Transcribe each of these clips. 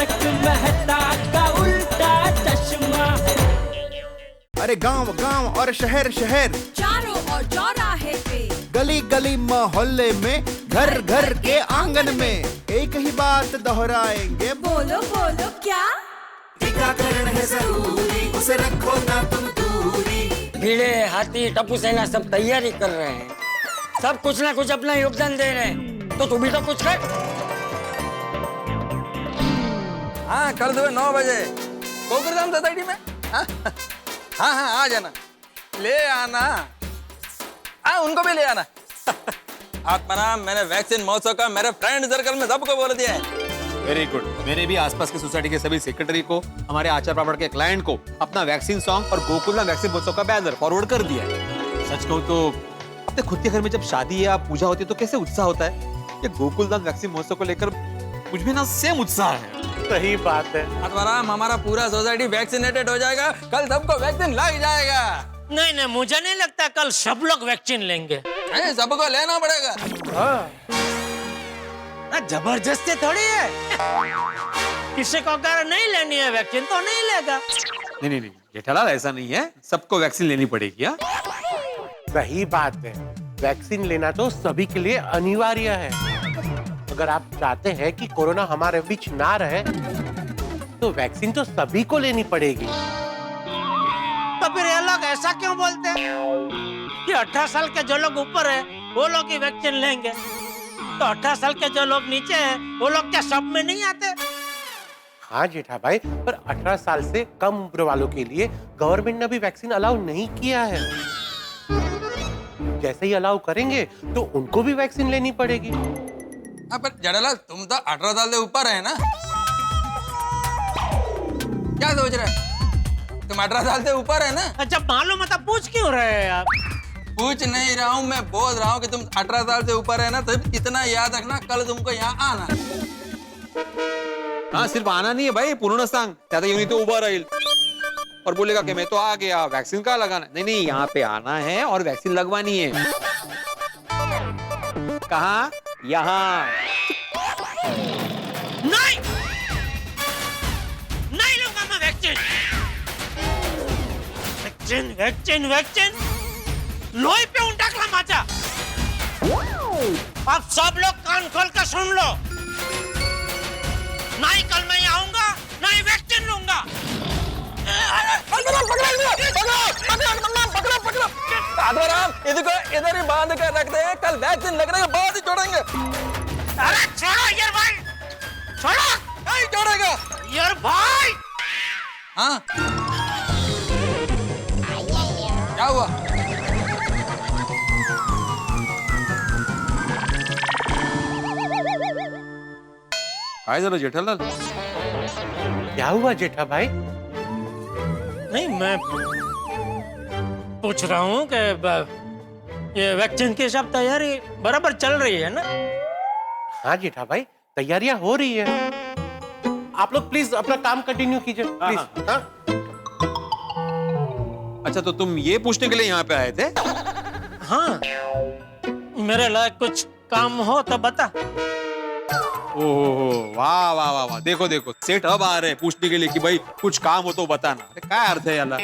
तारक मेहता का उल्टा चश्मा। अरे गांव गांव और शहर शहर, चारों और चौराहे पे, गली गली मोहल्ले में, घर घर के आंगन में एक ही बात दोहराएंगे। बोलो बोलो क्या? टीकाकरण है जरूरी, उसे रखो ना तुम दूरी। भीड़े, हाथी, टप्पू सेना सब तैयारी कर रहे हैं, सब कुछ ना कुछ अपना योगदान दे रहे हैं, तो तू भी तो कुछ कर। हाँ कर दो 9 बजे गोकुलधाम सोसाइटी में। हाँ हाँ आ जाना, ले आना। हाँ उनको भी ले आना। आत्माराम, मैंने वैक्सीन महोत्सव का मेरे फ्रेंड सर्कल में सबको बोल दिया है। Very good. मैंने भी आसपास की सोसाइटी के सभी सेक्रेटरी को, हमारे आचार पापड़ के क्लाइंट को अपना वैक्सीन सॉन्ग और गोकुलधाम वैक्सीन महोत्सव का बैनर फॉरवर्ड कर दिया है। सच कहूँ तो अपने खुद के घर में जब शादी या पूजा होती है तो कैसे उत्साह होता है, ये गोकुलधाम वैक्सीन महोत्सव को लेकर मुझ में ना सेम उत्साह है। सही बात है। आत्माराम, हमारा पूरा सोसाइटी वैक्सीनेटेड हो जाएगा, कल सबको वैक्सीन लग जाएगा। नहीं नहीं, मुझे नहीं लगता कल सब लोग वैक्सीन लेंगे। सबको लेना पड़ेगा। जबरदस्ती थोड़ी है, किसी को अगर नहीं लेनी है वैक्सीन तो नहीं लेगा। नहीं, जेठालाल ऐसा नहीं है, सबको वैक्सीन लेनी पड़ेगी। सही बात है, वैक्सीन लेना तो सभी के लिए अनिवार्य है। अगर आप चाहते हैं कि कोरोना हमारे बीच ना रहे तो वैक्सीन तो सभी को लेनी पड़ेगी। तो फिर ये लोग ऐसा क्यों बोलते हैं कि 18 साल के जो लोग ऊपर है वो लोग ही वैक्सीन लेंगे, तो 18 साल के जो लोग नीचे हैं वो लोग क्या सब में नहीं आते? हाँ जेठा भाई, पर 18 साल से कम उम्र वालों के लिए गवर्नमेंट ने भी वैक्सीन अलाउ नहीं किया है। जैसे ही अलाउ करेंगे तो उनको भी वैक्सीन लेनी पड़ेगी। पर जेठालाल, तुम तो 18 साल से ऊपर है ना, क्या सोच रहे हैं? तुम 18 साल से ऊपर है ना। जब मालूम है तब पूछ क्यों रहे हैं आप? पूछ नहीं रहा हूँ, मैं बोल रहा हूँ कि तुम 18 साल से ऊपर है ना, तो इतना याद रखना, कल तुमको यहाँ आना। हाँ, सिर्फ आना नहीं है भाई, पूर्ण सांग त्यात येऊन तो उभा राहील और बोलेगा कि मैं तो आ गया, वैक्सीन का लगाना। नहीं, यहाँ पे आना है और वैक्सीन लगवानी है। कहाँ? यहाँ। नहीं नहीं लूंगा मैं वैक्सीन। वैक्सीन वैक्सीन वैक्सीन लोही पे उंटाकला माझा। अब सब लोग कान खोल कर सुन लो, नहीं कल मैं आऊंगा, नहीं वैक्सीन लूंगा। आत्माराम, इधर ही बांध कर रखते हैं, कल वैक्सीन लगने के बाद ही छोड़ेंगे। अरे छोड़ो यार भाई, छोड़ो। नहीं छोड़ेगा यार भाई। हाँ क्या हुआ? काय जरा जेठालाल, क्या हुआ जेठा भाई? नहीं, मैं पूछ रहा हूँ कि ये वैक्सीन की सब तैयारी बराबर चल रही है ना? हाँ जेठा भाई, तैयारियां हो रही है। आप लोग प्लीज अपना काम कंटिन्यू कीजिए प्लीज। हाँ? अच्छा, तो तुम ये पूछने के लिए यहाँ पे आए थे? हाँ, मेरे लायक कुछ काम हो तो बता। ओहो, वाह वाह वाह वाह, देखो देखो, सेठ अब आ रहे हैं पूछने के लिए कि भाई कुछ काम हो तो बताना। अरे क्या अर्थ है याला?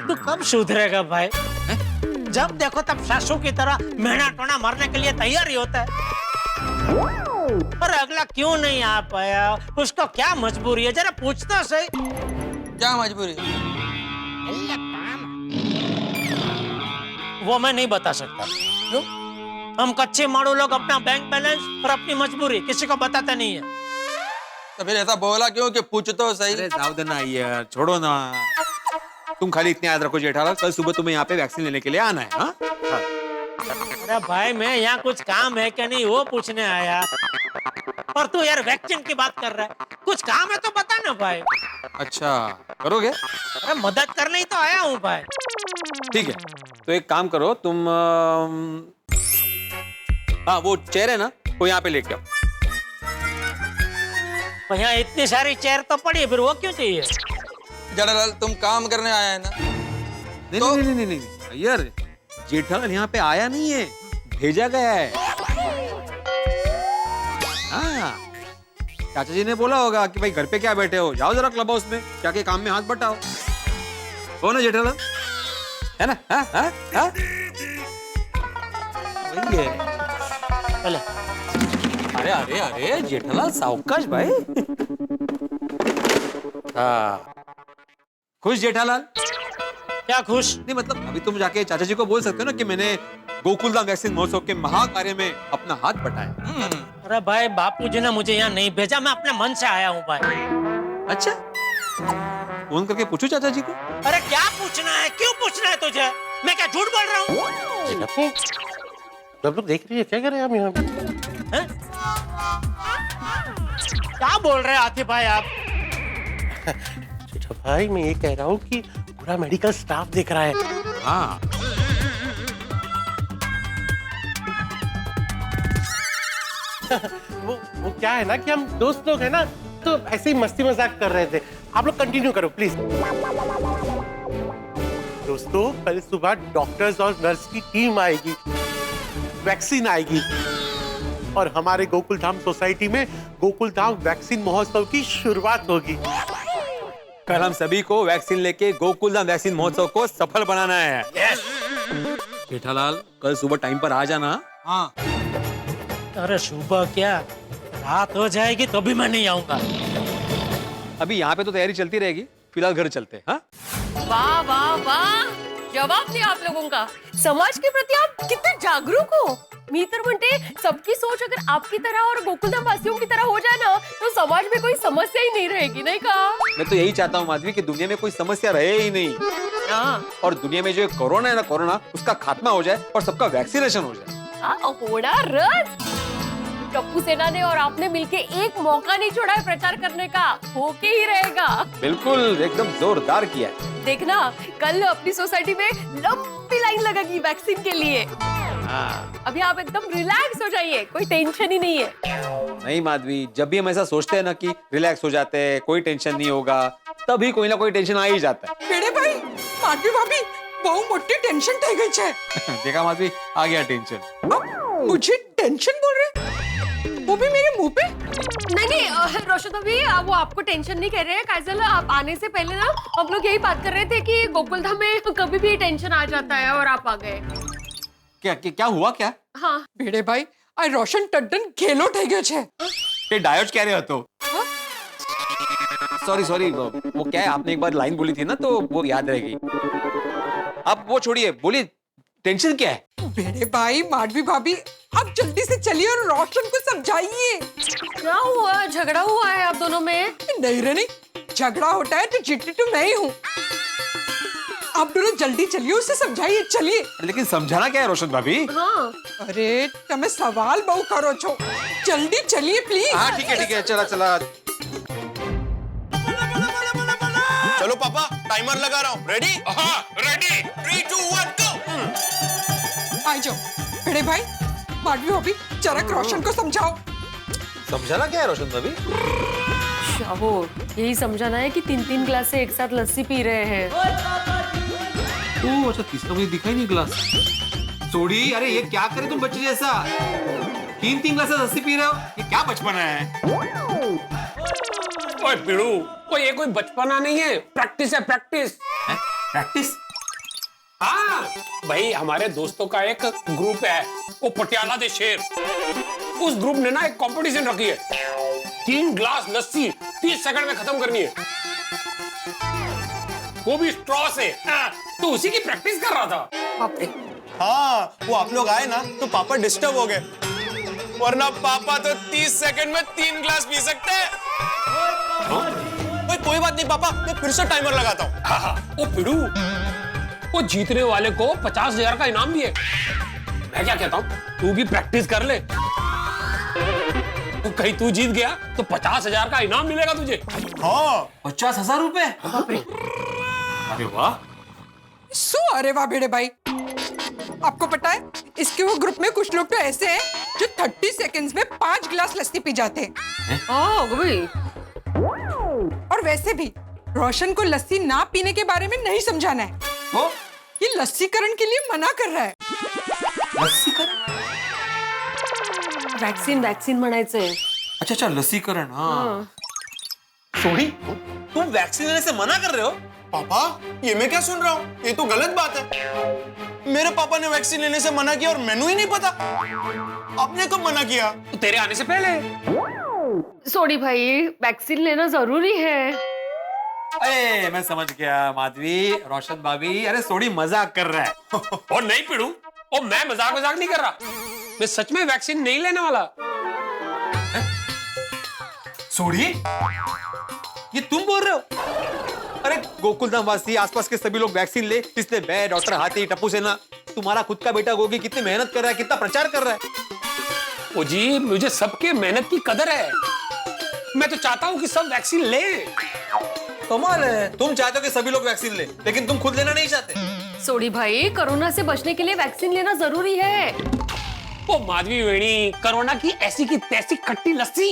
तू कब सुधरेगा भाई? जब देखो तब सासू की तरह मेहना टोना मारने के लिए तैयार ही होता है। अरे अगला क्यों नहीं आ पाया? उसको क्या मजबूरी है? जरा पूछता सही। क्या मजबूरी? वो मैं नहीं बता सकता। क्यों? हम कच्चे मारू लोग अपना बैंक बैलेंस और अपनी मजबूरी किसी को बताते नहीं है। तो फिर ऐसा बोला क्यों कि पूछ तो सही। अरे जाओ देना यार, छोड़ो ना। तुम खाली इतने याद रखो जेठालाल, कल सुबह तुम्हें यहाँ पे वैक्सीन लेने के लिए आना है। हाँ? अरे भाई, मैं यहाँ कुछ काम है क्या नहीं वो पूछने आया, और तू यार वैक्सीन की बात कर रहा है। कुछ काम है तो बता ना भाई। अच्छा, करोगे? अरे मदद करने ही तो आया हूँ भाई। ठीक है, तो एक काम करो तुम, हाँ वो चेयर है ना, वो यहाँ पे लेके आओ। यहाँ इतनी सारी चेयर तो पड़ी है, फिर वो क्यों चाहिए? जेठालाल, तुम काम करने आया है ना? नहीं तो... नहीं यार, जेठालाल यहाँ पे आया नहीं है, भेजा गया है। हाँ, चाचा जी ने बोला होगा कि भाई घर पे क्या बैठे हो, जाओ जरा क्लब हाउस में जाके काम में हाथ बटाओ। हो ना जेठालाल, है ना? हाँ हाँ हाँ, वही है। चले। अरे अरे अरे जेठालाल सावकाश भाई। हाँ, खुश जेठालाल? क्या खुश? नहीं मतलब अभी तुम जाके चाचा जी को बोल सकते हो ना कि मैंने गोकुलधाम वैक्सीन महोत्सव के महाकार्य में अपना हाथ बटाया। अरे भाई बापू जी ने मुझे यहाँ नहीं भेजा, मैं अपने मन से आया हूँ भाई। अच्छा, फोन करके पूछो चाचा जी को। अरे क्या पूछना है, क्यों पूछना है तुझे? मैं क्या झूठ बोल रहा हूँ? सब लोग देख रही है, क्या कर रहे हैं हम यहाँ पे? हैं? क्या बोल रहे हैं आतिफ भाई आप? जेठा भाई मैं ये कह रहा हूँ कि पूरा मेडिकल स्टाफ देख रहा है। हाँ, वो क्या है ना कि हम दोस्त लोग हैं ना, तो ऐसे ही मस्ती मजाक कर रहे थे। आप लोग कंटिन्यू करो प्लीज। दोस्तों कल सुबह डॉक्टर्स और नर्स की टीम आएगी, वैक्सीन आएगी और हमारे गोकुलधाम सोसाइटी में गोकुलधाम वैक्सीन महोत्सव की शुरुआत होगी। कल हम सभी को वैक्सीन लेके गोकुलधाम वैक्सीन महोत्सव को सफल बनाना है। जेठालाल कल सुबह टाइम पर आ जाना। हाँ अरे सुबह क्या, रात हो जाएगी तो भी मैं नहीं आऊंगा। अभी यहाँ पे तो तैयारी चलती रहेगी, फिलहाल घर चलते हैं। हाँ वाह वाह वाह, जवाब दिया आप लोगों का। समाज के प्रति आप कितने जागरूक हो। मी तर म्हणते सबकी सोच अगर आपकी तरह और गोकुलधाम वासियों की तरह हो जाए ना, तो समाज में कोई समस्या ही नहीं रहेगी, नहीं कहा? मैं तो यही चाहता हूँ माधवी कि दुनिया में कोई समस्या रहे ही नहीं, हाँ और दुनिया में जो कोरोना है ना, कोरोना उसका खात्मा हो जाए और सबका वैक्सीनेशन हो जाए। होड़ा रस। टप्पू सेना ने और आपने मिलके एक मौका नहीं छोड़ा है प्रचार करने का, होके ही रहेगा। बिल्कुल एकदम जोरदार किया है। देखना कल अपनी सोसाइटी में लंबी लाइन लगेगी वैक्सीन के लिए। अभी आप एकदम रिलैक्स हो जाइए, कोई टेंशन ही नहीं है। नहीं माधवी, जब भी हम ऐसा सोचते हैं ना कि रिलैक्स हो जाते हैं, कोई टेंशन नहीं होगा, तभी कोई ना कोई टेंशन आ ही जाता है। बेड़े भाई, माधवी भाभी बहु मोटी टेंशन થઈ ગઈ છે। देखा माधवी, आ गया टेंशन। मुझे टेंशन बोल रहे, वो भी मेरे मुंह पे? नहीं रोशन भाभी, वो आपको टेंशन नहीं कर रहे हैं। काजल, आप आने से पहले ना हम लोग यही बात कर रहे थे कि गोकुलधाम में कभी भी टेंशन आ जाता है और आप आ गए। क्या हुआ क्या? हाँ बेड़े भाई, आ रोशन टड्डन खेलो થઈ ગયો છે। ये डायोज कह रहे हो तो? सॉरी वो क्या है, आपने एक बार लाइन बोली थी ना तो वो याद रह गई। अब वो छोड़िए, बोलिए टेंशन क्या है? बेड़े भाई, माधवी भाभी आप जल्दी से चलिए और रोशन को समझाइए। क्या हुआ, झगड़ा हुआ है आप दोनों में? नहीं रे नहीं, झगड़ा होता है तो जीती तो मैं ही हूँ। आप दोनों जल्दी चलिए, उसे समझाइए, चलिए। लेकिन समझाना क्या है रोशन भाभी? हाँ अरे તમે સવાલ બહુ કરો છો, જલ્દી ચलिए प्लीज। हाँ ठीक है, चला। चलो पापा, टाइमर लगा रहा हूँ। रेडी? हाँ रेडी। 3, 2, 1 गो। आ जाओ बेड़े भाई, माधवी भाभी जरा रोशन को समझाओ। समझाना क्या है रोशन भाभी? शाहो, यही समझाना है कि 3-3 ग्लास से एक साथ लस्सी पी रहे हैं। ओह अच्छा, तीसरा मुझे दिखा ही नहीं गिलास। सोडी, अरे ये क्या करे तुम बच्चे जैसा? 3 ग्लास लस्सी पी रहे हो, ये क्या बचपना है? ओए पिड़ू, ये कोई बचपना नहीं है, प्रैक्टिस है, प्रैक्टिस। प्रैक्टिस? हाँ भाई, हमारे दोस्तों का एक ग्रुप है, वो पटियाला दे शेर। उस ग्रुप ने ना एक कंपटीशन रखी है, 3 ग्लास लस्सी 30 सेकंड में खत्म करनी है, वो भी स्ट्रॉ से। तो उसी की प्रैक्टिस कर रहा था। बाप रे। हाँ, वो आप लोग आए ना तो पापा डिस्टर्ब हो गए, वरना पापा तो 30 सेकंड में 3 ग्लास पी सकते हैं। कोई बात नहीं पापा, मैं फिर से टाइमर लगाता हूँ। हाँ, वो पिड़ू, वो जीतने वाले को 50,000 का इनाम भी है। मैं क्या कहता हूँ, तू भी प्रैक्टिस कर ले, तो कहीं तू जीत गया तो 50,000 का इनाम मिलेगा तुझे। हाँ 50,000 रुपए? अरे वाह। अरे वाह बेड़े भाई, आपको पता है इसके वो ग्रुप में कुछ लोग तो ऐसे हैं जो 30 सेकंड्स में 5 गिलास लस्सी पी जाते हैं। और वैसे भी रोशन को लस्सी ना पीने के बारे में नहीं समझाना है, वो ये लस्सीकरण के लिए मना कर रहा है। वैक्सीन म्हणायचंय। अच्छा लसीकरण, हाँ। सोनी, तुम वैक्सीन लेने से मना कर रहे हो? पापा, ये मैं क्या सुन रहा हूँ? ये तो गलत बात है। मेरे पापा ने वैक्सीन लेने से मना किया और मैनू ही नहीं पता। आपने कब मना किया? तो तेरे आने से पहले। सोनी भाई, वैक्सीन लेना जरूरी है। अरे मैं समझ गया माधवी, रोशन भाभी, अरे सोनी मजाक कर रहा है। और नहीं पिड़ू, और मैं मजाक नहीं कर रहा। मैं सच में वैक्सीन नहीं लेने वाला। सोनी, ये तुम बोल रहे हो? अरे गोकुलधाम वासी, आसपास के सभी लोग वैक्सीन ले, इसलिए मैं, डॉक्टर हाथी, टप्पू सेना, तुम्हारा खुद का बेटा गोगी कितनी मेहनत कर रहा है, कितना प्रचार कर रहा है। ओ जी, मुझे सबके मेहनत की कदर है। मैं तो चाहता हूँ कि सब वैक्सीन ले। कमाल है, तुम चाहते हो कि सभी लोग वैक्सीन ले, लेकिन तुम खुद लेना नहीं चाहते। सोनी भाई, कोरोना से बचने के लिए वैक्सीन लेना जरूरी है। ओ माधवी वेणी, कोरोना की ऐसी की तैसी खट्टी लस्सी।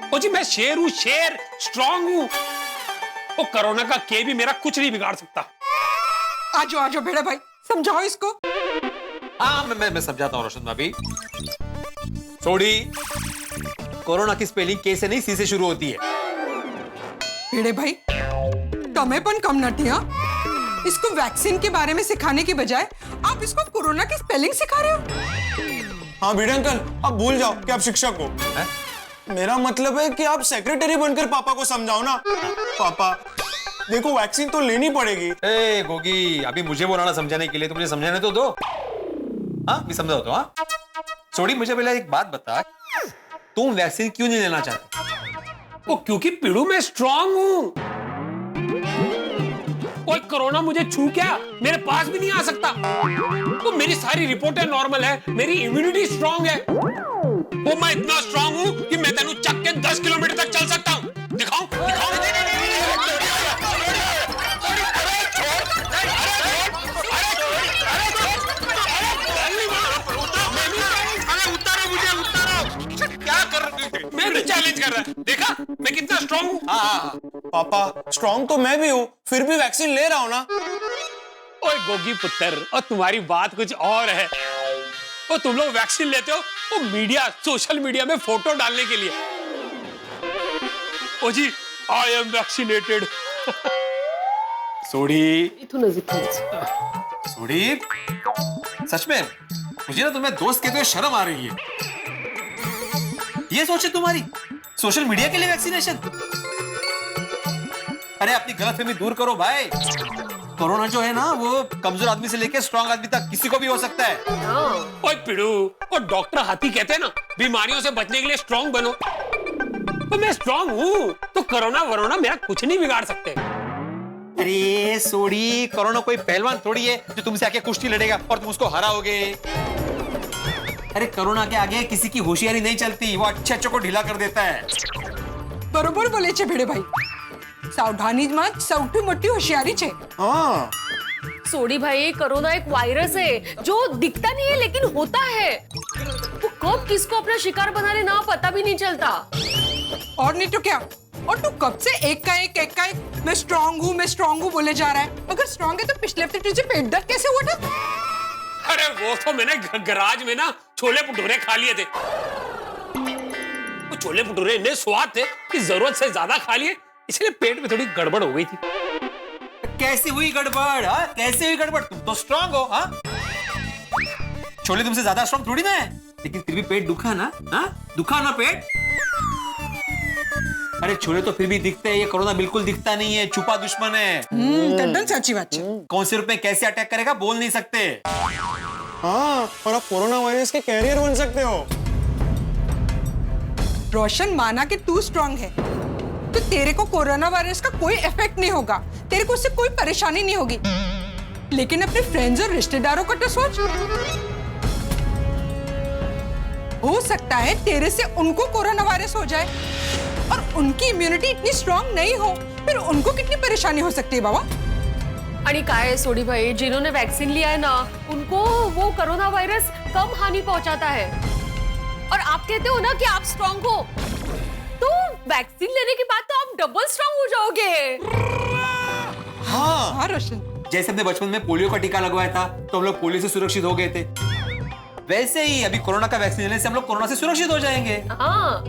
ओ जी, मैं शेर हूँ, शेर, स्ट्रांग हूँ। ओ कोरोना का के भी मेरा कुछ नहीं बिगाड़ सकता। आजो भेड़े भाई, समझाओ इसको। हाँ, मैं समझाता हूँ रोशन भाभी। सोडी, कोरोना की स्पेलिंग के से नहीं सी से शुरू होती है। भेड़े भाई, तुम्हें पण कम नटी, हाँ? इसको वैक्सीन के बारे में सिखाने की बजाय आप इसको कोरोना की स्पेलिंग सिखा रहे हो। हाँ भिड़े अंकल, आप भूल जाओ कि आप शिक्षक हो। मेरा मतलब है कि आप सेक्रेटरी बनकर पापा को समझाओ ना। पापा देखो, वैक्सीन तो लेनी पड़ेगी। ए गोगी, अभी मुझे बोलाना समझाने के लिए, तो मुझे समझाने तो दो। हाँ, मैं समझाओ तो। हाँ सोडी, मुझे पहले एक बात बता, तुम वैक्सीन क्यों नहीं लेना चाहते? ओ क्योंकि पिड़ू में स्ट्रांग हूँ। कोई कोरोना मुझे छू क्या मेरे पास भी नहीं आ सकता। तो मेरी सारी रिपोर्टें नॉर्मल है, मेरी इम्यूनिटी स्ट्रांग है। वो मैं इतना स्ट्रांग हूँ कि मैं तेनू चक के 10 किलोमीटर तक चल सकता हूँ। दिखाऊं? क्या कर रहे हो? मैं भी चैलेंज कर रहा है। देखा मैं कितना स्ट्रांग हूँ। हाँ पापा, स्ट्रांग तो मैं भी हूँ, फिर भी वैक्सीन ले रहा हूँ ना। ओए गोगी पुत्र, और तुम्हारी बात कुछ और है। और तुम लोग वैक्सीन लेते हो वो मीडिया, सोशल मीडिया में फोटो डालने के लिए। ओ जी, आई एम वैक्सीनेटेड। सोडी, सोडी, सच में मुझे ना तुम्हें दोस्त कहते हुए शर्म आ रही है। ये सोचे तुम्हारी सोशल मीडिया के लिए वैक्सीनेशन। अरे अपनी गलतफहमी दूर करो भाई। कोरोना जो है ना, वो कमजोर आदमी से लेकर स्ट्रांग आदमी तक किसी को भी हो सकता है। ओए पिड़ू, और डॉक्टर हाथी कहते हैं ना, बीमारियों से बचने के लिए स्ट्रांग बनो। तो मैं स्ट्रांग हूँ, तो कोरोना वरोना मेरा कुछ नहीं बिगाड़ सकते। अरे सोडी, कोरोना कोई पहलवान थोड़ी है जो तुमसे आके कुश्ती लड़ेगा और तुम उसको हराओगे। अरे कोरोना के आगे किसी की होशियारी नहीं चलती, वो अच्छे को ढीला कर देता है। बरोबर बोले छे भिड़े भाई, सावधानी में सौटी मोटी होशियारी छे। हाँ सोडी भाई, कोरोना एक वायरस है जो दिखता नहीं है लेकिन होता है। वो कब किसको अपना शिकार बना ले ना पता भी नहीं चलता। और नहीं तो क्या, और तू कब से एक का एक मैं स्ट्रांग हूँ बोले जा रहा है। अगर स्ट्रांग है तो पिछले हफ्ते तुझे पेट दर्द कैसे हुआ था? अरे वो तो मैंने गराज में ना छोले भटूरे खा लिए थे। वो छोले भटूरे इतने स्वाद थे कि जरूरत से ज्यादा खा लिए, इसलिए पेट में थोड़ी गड़बड़ हो गई थी। कैसी हुई गड़बड़? हाँ कैसे हुई गड़बड़? तुम तो स्ट्रांग हो। हाँ छोले तुमसे ज्यादा स्ट्रांग थोड़ी ना है, लेकिन फिर भी पेट दुखा ना। हाँ दुखा ना पेट। अरे छोले तो फिर भी दिखते हैं, ये कोरोना बिल्कुल दिखता नहीं है, छुपा दुश्मन है। एकदम सच्ची बात है। कौन से रूप में कैसे अटैक करेगा बोल नहीं सकते। हाँ, और आप कोरोना वायरस के कैरियर बन सकते हो। रोशन, माना कि तू स्ट्रांग है तो तेरे को कोरोना वायरस का कोई इफेक्ट नहीं होगा, तेरे को उससे कोई परेशानी नहीं होगी। लेकिन अपने फ्रेंड्स और रिश्तेदारों का तो सोच। हो सकता है तेरे से उनको कोरोना वायरस हो जाए और उनकी इम्यूनिटी इतनी स्ट्रांग नहीं हो, फिर उनको कितनी परेशानी हो सकती है बाबा। अरे काय है सोडी भाई, जिन्होंने वैक्सीन लिया है ना, उनको वो कोरोना वायरस कम हानि पहुंचाता है। और आप कहते हो ना कि आप स्ट्रांग हो, तो वैक्सीन लेने के बाद तो आप डबल स्ट्रांग हो जाओगे। हाँ हाँ रोशन, जैसे हमने बचपन में पोलियो का टीका लगवाया था तो हम लोग पोलियो से सुरक्षित हो गए थे। वैसे ही अभी कोरोना का वैक्सीन लेने से हम लोग कोरोना से सुरक्षित हो जाएंगे। हाँ।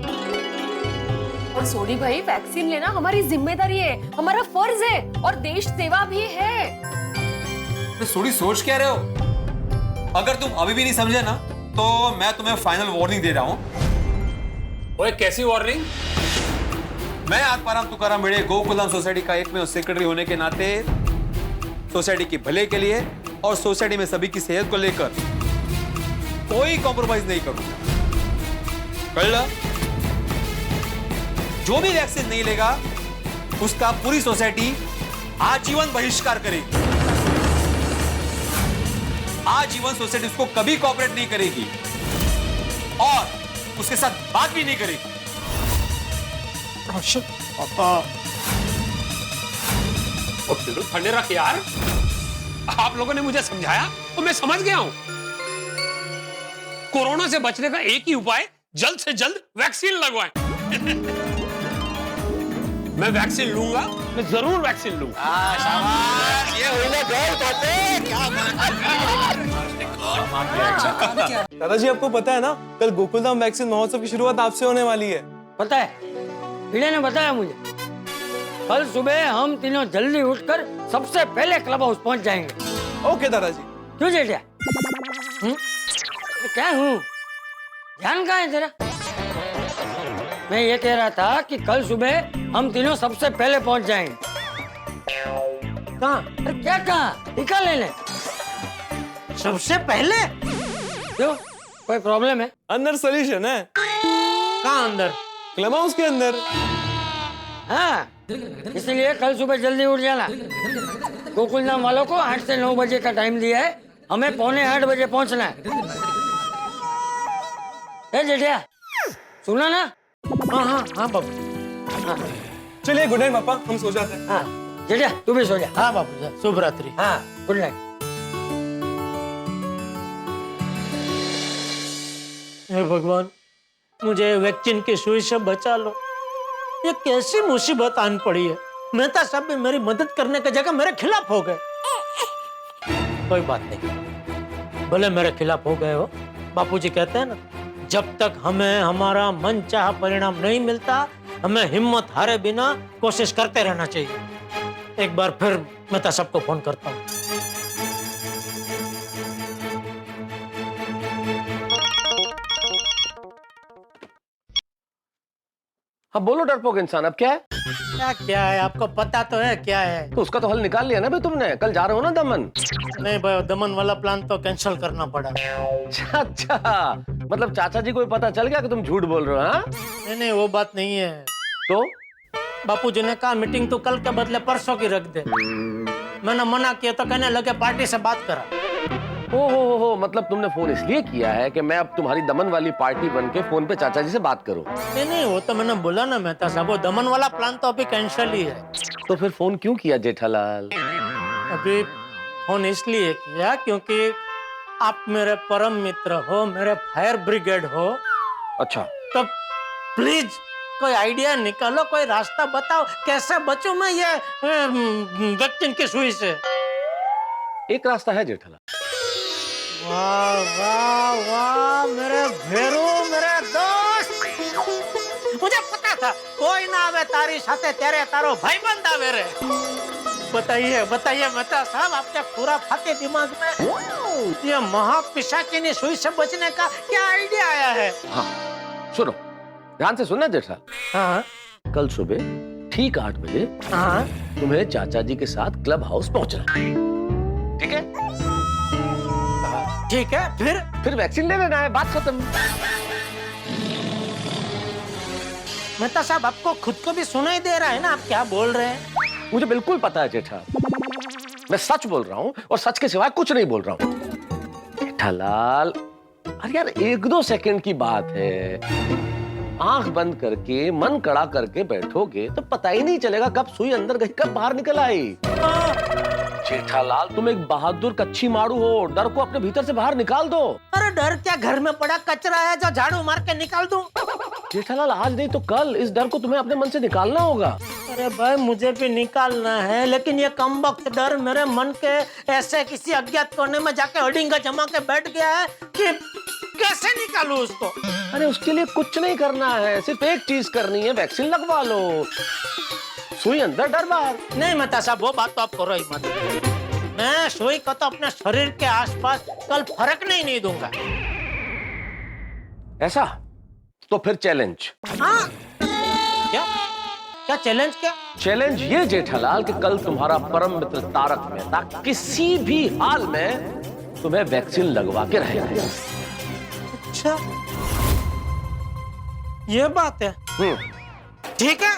और सोनी भाई, वैक्सीन लेना हमारी जिम्मेदारी है, हमारा फर्ज है और देश सेवा भी है। तो सोनी सोच क्या रहे हो? अगर तुम अभी भी नहीं समझे ना, तो मैं तुम्हें फाइनल वार्निंग दे रहा हूँ। ओए, कैसी वार्निंग? मैं आत्माराम तुकाराम भिड़े गोकुलधाम सोसाइटी का एकमेव सेक्रेटरी होने के नाते सोसाइटी के भले के लिए और सोसाइटी में सभी की सेहत को लेकर कोई कॉम्प्रोमाइज नहीं करूंगा। कल जो भी वैक्सीन नहीं लेगा उसका पूरी सोसाइटी आजीवन बहिष्कार करेगी। आजीवन सोसाइटी उसको कभी कोऑपरेट नहीं करेगी और उसके साथ बात भी नहीं करेगी। पापा, ठंडे रख यार। आप लोगों ने मुझे समझाया तो मैं समझ गया हूं। कोरोना से बचने का एक ही उपाय, जल्द से जल्द वैक्सीन लगवाएं। मैं वैक्सीन लूंगा, मैं जरूर वैक्सीन लूंगा। शाबाश, ये हुई ना गौर बातें, क्या बात। दादाजी आपको पता है ना, कल गोकुलधाम वैक्सीन महोत्सव की शुरुआत आपसे होने वाली है। पता है, भिड़े ने बताया मुझे। कल सुबह हम तीनों जल्दी उठकर सबसे पहले क्लब हाउस पहुंच जाएंगे। ओके दादाजी। क्यों जेठिया? क्या हूँ? ध्यान कहाँ है तेरा? मैं ये कह रहा था कि कल सुबह हम तीनों सबसे पहले पहुंच जाएंगे। कहाँ? अरे क्या कहाँ? टीका लेने। सबसे पहले? क्यों? कोई प्रॉब्लम है? अंदर सोल्यूशन है। कहाँ अंदर? क्लब हाउस के अंदर। हाँ, इसलिए कल सुबह जल्दी उठ जाना। गोकुलधाम वालों को 8 से 9 बजे का टाइम दिया है, हमें 7:45 बजे पहुंचना है। जेठिया, सुना ना? हाँ हाँ हाँ बाबू। हाँ। चलिए, गुड नाइट पापा, हम सो जाते हैं। हाँ जेठिया, तू भी सो जा। हाँ बाबू, शुभ रात्रि। हाँ, गुड नाइट। हे भगवान, मुझे वैक्सीन की सुई से बचा लो। ये कैसी मुसीबत आन पड़ी है। मेहता साहब भी मेरी मदद करने की जगह मेरे खिलाफ हो गए। कोई बात नहीं, भले मेरे खिलाफ हो गए हो। बापूजी कहते हैं ना, जब तक हमें हमारा मनचाहा परिणाम नहीं मिलता, हमें हिम्मत हारे बिना कोशिश करते रहना चाहिए। एक बार फिर मेहता साहब को फोन करता हूँ। हाँ बोलो डरपोक इंसान, अब क्या है? क्या है, आपको पता तो है क्या है। तो उसका तो हल निकाल लिया ना भाई तुमने। कल जा रहे हो ना दमन? नहीं भाई, दमन वाला प्लान तो कैंसिल करना पड़ा। अच्छा, मतलब चाचा जी को भी पता चल गया कि तुम झूठ बोल रहे हो? हाँ नहीं, वो बात नहीं है। तो बापूजी ने कहा मीटिंग तो कल के बदले परसों की रख दे। मैंने मना किया तो कहने लगे पार्टी से बात करा। हो, मतलब तुमने फोन इसलिए किया है कि मैं अब तुम्हारी दमन वाली पार्टी बन के फोन पे चाचा जी से बात करूं? नहीं, वो तो मैंने बोला ना मेहता साहब, वो दमन वाला प्लान तो अभी कैंसिल ही है। तो फिर फोन क्यों किया जेठालाल? अभी फोन इसलिए किया क्योंकि आप मेरे परम मित्र हो, मेरे फायर ब्रिगेड हो। अच्छा, तो प्लीज कोई आइडिया निकालो, कोई रास्ता बताओ, कैसे बचूं मैं ये वैक्सीन की सुई से। एक रास्ता है जेठालाल। वाह वाह वाह, मेरे भेरू, मेरे दोस्त, मुझे पता था कोई ना आवे तारी साथे, तेरे तारो भाईबंद आवे रे। बताइए मेहता साहब, आपके पूरा फाते दिमाग में ये महापिशाचिनी सुई से बचने का क्या आइडिया आया है? हाँ सुनो, ध्यान से सुनना जेठालाल। हाँ, कल सुबह ठीक 8 बजे हाँ, तुम्हें चाचा जी के साथ क्लब हाउस पहुंचना है, ठीक है? ठीक है, फिर वैक्सीन ले लेना है, बात खत्म। मेहता साहब, आपको खुद को भी सुनाई दे रहा है ना आप क्या बोल रहे हैं? मुझे बिल्कुल पता है जेठा, मैं सच बोल रहा हूँ और सच के सिवाय कुछ नहीं बोल रहा हूँ। जेठालाल, अरे यार 1-2 सेकंड की बात है। आंख बंद करके मन कड़ा करके बैठोगे तो पता ही नहीं चलेगा कब सुई अंदर गई कब बाहर निकल आई। जेठालाल तुम एक बहादुर कच्ची मारू हो, डर को अपने भीतर से बाहर निकाल दो। अरे डर क्या, घर में पड़ा कचरा है जो झाड़ू मार के निकाल दूं। जेठालाल आज नहीं तो कल इस डर को तुम्हें अपने मन से निकालना होगा। अरे भाई मुझे भी निकालना है, लेकिन ये कमबख्त डर मेरे मन के ऐसे किसी अज्ञात कोने में जाके हडिंगा जमा के बैठ गया है कि कैसे निकालूं उसको। अरे उसके लिए कुछ नहीं करना है, सिर्फ एक चीज करनी है, वैक्सीन लगवा लो। सुई अंदर डर बाहर। नहीं मेहता साहब, वो बात तो आप करो ही मत। मैं सुई को तो अपने शरीर के आसपास कल फर्क नहीं दूंगा। ऐसा तो फिर चैलेंज। हाँ क्या चैलेंज? क्या चैलेंज ये जेठालाल कि कल तुम्हारा परम मित्र तारक मेहता किसी भी हाल में तुम्हें वैक्सीन लगवा के रहेगा। अच्छा ये बात है, ठीक है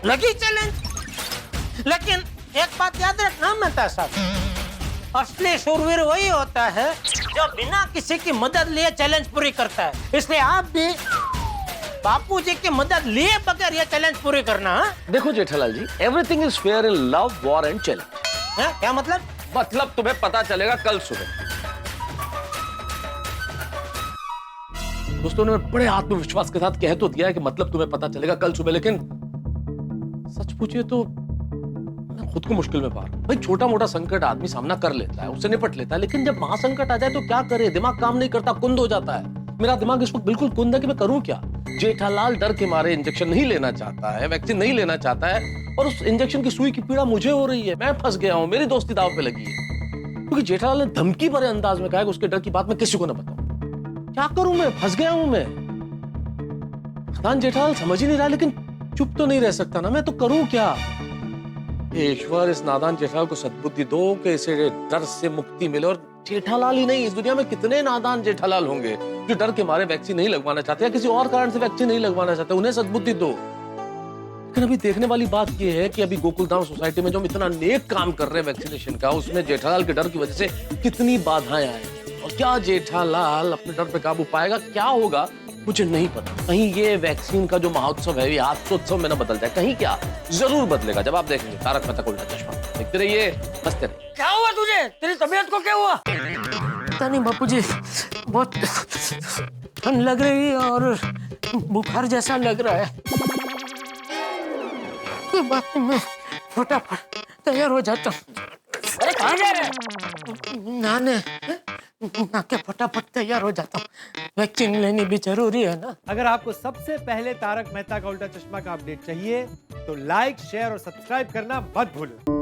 लगी चैलेंज। लेकिन एक बात याद रखना मेहता साहब, असली शूरवीर वही होता है जो बिना किसी की मदद लिए चैलेंज पूरी करता है। इसलिए आप भी बापूजी की मदद लिए बगैर ये चैलेंज पूरी करना। देखो Jethalal ji, everything is fair in love, war and challenge. क्या मतलब? मतलब तुम्हें पता चलेगा कल सुबह। दोस्तों ने बड़े आत्मविश्वास के साथ कह तो दिया है कि मतलब तुम्हें पता चलेगा कल सुबह, लेकिन सच पूछिए तो मैं खुद को मुश्किल में पा रहा हूं। भाई छोटा मोटा संकट आदमी सामना कर लेता है, उससे निपट लेता है, लेकिन जब महासंकट आ जाए तो क्या करे? दिमाग काम नहीं करता, कुंद हो जाता है। मेरा दिमाग इस वक्त बिल्कुल कुंद है कि मैं करूं क्या। जेठालाल डर के मारे इंजेक्शन नहीं लेना चाहता है, वैक्सीन नहीं लेना चाहता है, और उस इंजेक्शन की सुई की पीड़ा मुझे हो रही है। मैं फंस गया हूं, मेरी दोस्ती दांव पे लगी है, क्योंकि जेठालाल ने धमकी भरे अंदाज में कहा कि उसके डर की बात मैं किसी को ना बताऊं। क्या करूं मैं? फंस गया हूं मैं। नादान जेठालाल समझ ही नहीं रहा, लेकिन चुप तो नहीं रह सकता ना मैं, तो करूं क्या? ईश्वर इस नादान जेठालाल को सद्बुद्धि दो कि इसे डर से मुक्ति मिले। और जेठालाल ही नहीं, इस दुनिया में कितने नादान जेठालाल होंगे जो डर के मारे वैक्सीन नहीं लगवाना चाहते या किसी और कारण से वैक्सीन नहीं लगवाना चाहते, उन्हें सद्बुद्धि दो। लेकिन अभी देखने वाली बात यह है कि अभी गोकुलधाम सोसाइटी में जो हम इतना नेक काम कर रहे हैं वैक्सीनेशन का, उसमें जेठालाल के डर की वजह से कितनी बाधाएं आई, और क्या जेठालाल अपने डर पे काबू पाएगा? क्या होगा मुझे नहीं पता। कहीं ये वैक्सीन का जो महोत्सव है, ये हास्योत्सव में न बदल जाए। कहीं क्या जरूर बदलेगा जब आप देखेंगे तारक मेहता का उल्टा चश्मा। देखते रहिए, हंसते रहिए। क्या हुआ तुझे? तेरी तबीयत को क्या हुआ? पता नहीं बापूजी, बहुत ठंड लग रही है और बुखार जैसा लग रहा है। कोई बात नहीं, मैं फटाफट तैयार हो जाता हूँ। अरे कहाँ जा रहे हैं? नाने के फटाफट तैयार हो जाता हूँ, वैक्सीन लेनी भी जरूरी है ना। अगर आपको सबसे पहले तारक मेहता का उल्टा चश्मा का अपडेट चाहिए तो लाइक, शेयर और सब्सक्राइब करना मत भूलो।